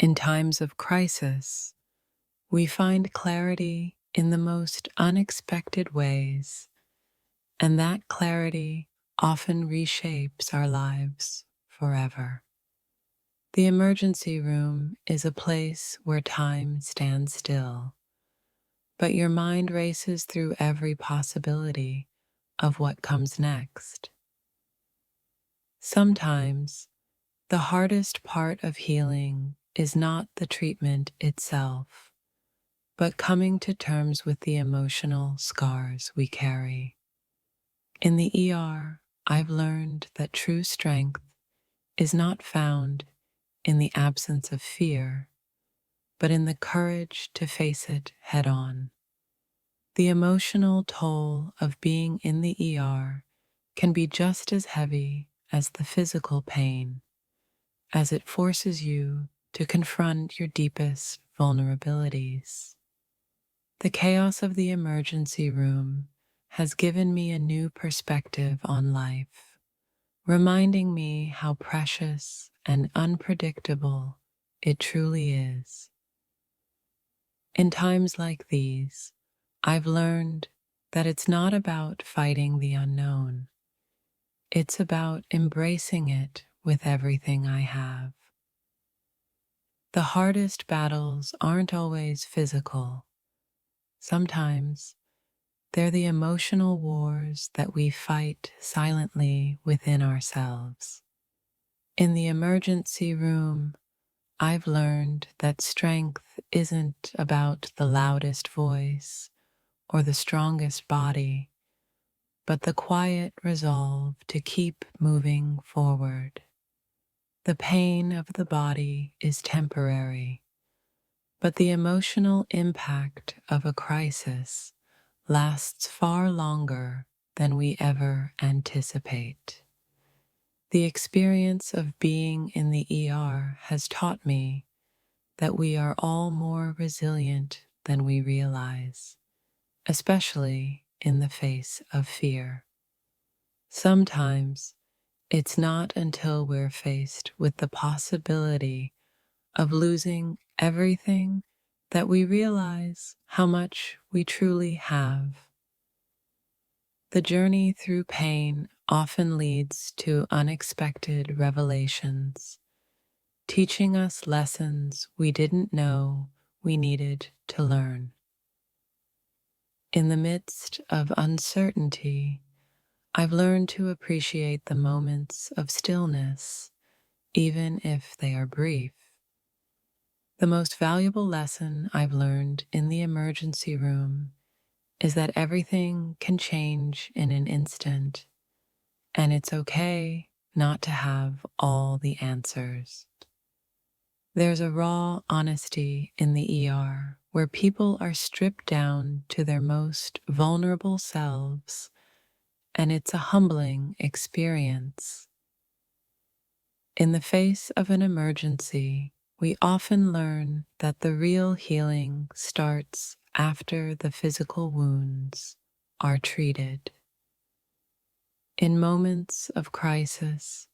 In times of crisis, we find clarity in the most unexpected ways, and that clarity often reshapes our lives forever. The emergency room is a place where time stands still, but your mind races through every possibility of what comes next. Sometimes, the hardest part of healing is not the treatment itself, but coming to terms with the emotional scars we carry. In the ER, I've learned that true strength is not found in the absence of fear, but in the courage to face it head on. The emotional toll of being in the ER can be just as heavy as the physical pain, as it forces you to confront your deepest vulnerabilities. The chaos of the emergency room has given me a new perspective on life, reminding me how precious and unpredictable it truly is. In times like these, I've learned that it's not about fighting the unknown. It's about embracing it with everything I have. The hardest battles aren't always physical. Sometimes they're the emotional wars that we fight silently within ourselves. In the emergency room, I've learned that strength isn't about the loudest voice or the strongest body, but the quiet resolve to keep moving forward. The pain of the body is temporary, but the emotional impact of a crisis lasts far longer than we ever anticipate. The experience of being in the ER has taught me that we are all more resilient than we realize, especially in the face of fear. Sometimes it's not until we're faced with the possibility of losing everything that we realize how much we truly have. The journey through pain often leads to unexpected revelations, teaching us lessons we didn't know we needed to learn. In the midst of uncertainty, I've learned to appreciate the moments of stillness, even if they are brief. The most valuable lesson I've learned in the emergency room is that everything can change in an instant, and it's okay not to have all the answers. There's a raw honesty in the ER where people are stripped down to their most vulnerable selves, and it's a humbling experience. In the face of an emergency, we often learn that the real healing starts after the physical wounds are treated. In moments of crisis,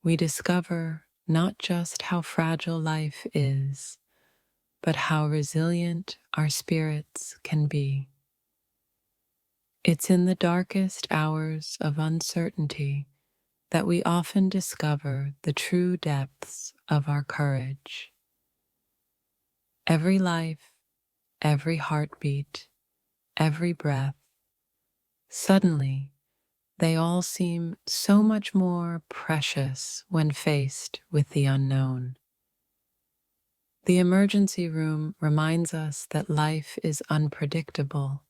we discover not just how fragile life is, but how resilient our spirits can be. It's in the darkest hours of uncertainty that we often discover the true depths of our courage. Every life, every heartbeat, every breath, suddenly they all seem so much more precious when faced with the unknown. The emergency room reminds us that life is unpredictable,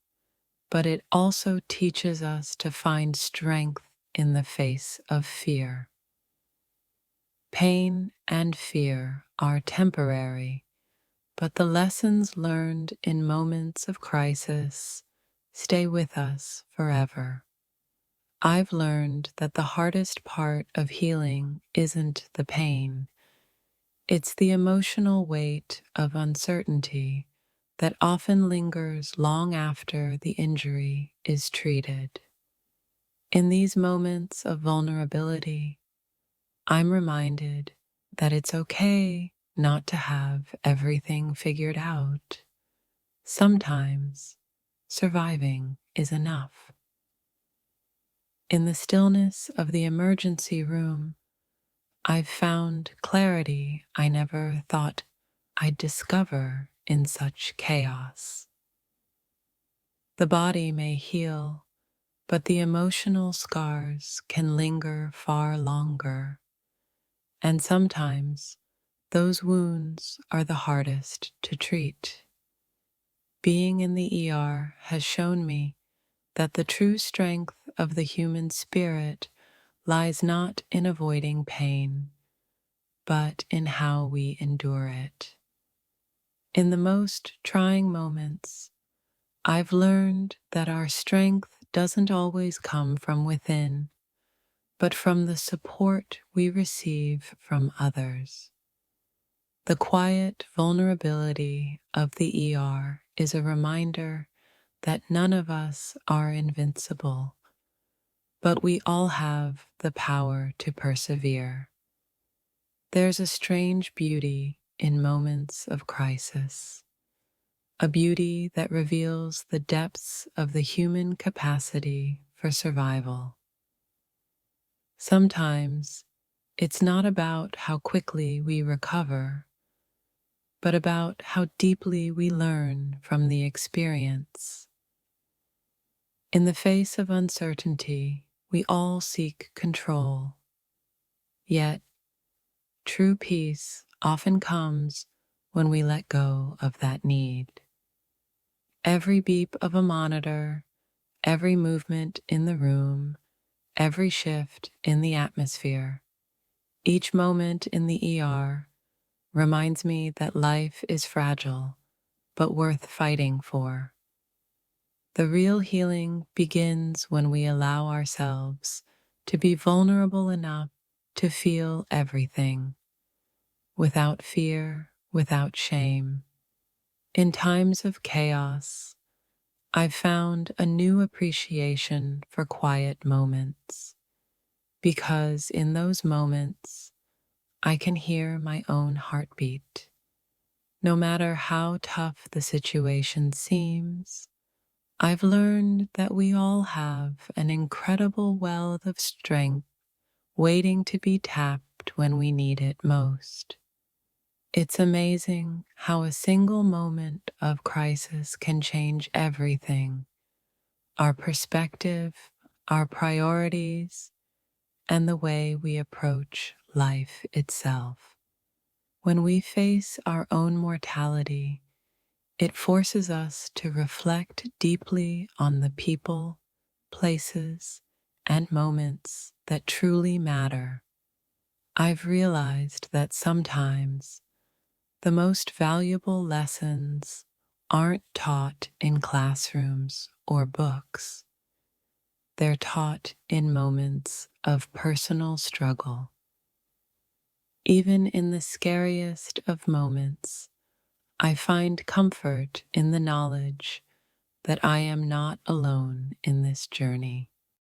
but it also teaches us to find strength in the face of fear. Pain and fear are temporary, but the lessons learned in moments of crisis stay with us forever. I've learned that the hardest part of healing isn't the pain. It's the emotional weight of uncertainty that often lingers long after the injury is treated. In these moments of vulnerability, I'm reminded that it's okay not to have everything figured out. Sometimes surviving is enough. In the stillness of the emergency room, I've found clarity I never thought I'd discover in such chaos. The body may heal, but the emotional scars can linger far longer, and sometimes those wounds are the hardest to treat. Being in the ER has shown me that the true strength of the human spirit lies not in avoiding pain, but in how we endure it. In the most trying moments, I've learned that our strength doesn't always come from within, but from the support we receive from others. The quiet vulnerability of the ER is a reminder that none of us are invincible, but we all have the power to persevere. There's a strange beauty in moments of crisis, a beauty that reveals the depths of the human capacity for survival. Sometimes it's not about how quickly we recover, but about how deeply we learn from the experience. In the face of uncertainty, we all seek control. Yet, true peace often comes when we let go of that need. Every beep of a monitor, every movement in the room, every shift in the atmosphere, each moment in the ER reminds me that life is fragile, but worth fighting for. The real healing begins when we allow ourselves to be vulnerable enough to feel everything, without fear, without shame. In times of chaos, I've found a new appreciation for quiet moments, because in those moments, I can hear my own heartbeat. No matter how tough the situation seems, I've learned that we all have an incredible well of strength waiting to be tapped when we need it most. It's amazing how a single moment of crisis can change everything: our perspective, our priorities, and the way we approach life itself. When we face our own mortality, it forces us to reflect deeply on the people, places, and moments that truly matter. I've realized that sometimes the most valuable lessons aren't taught in classrooms or books. They're taught in moments of personal struggle. Even in the scariest of moments, I find comfort in the knowledge that I am not alone in this journey.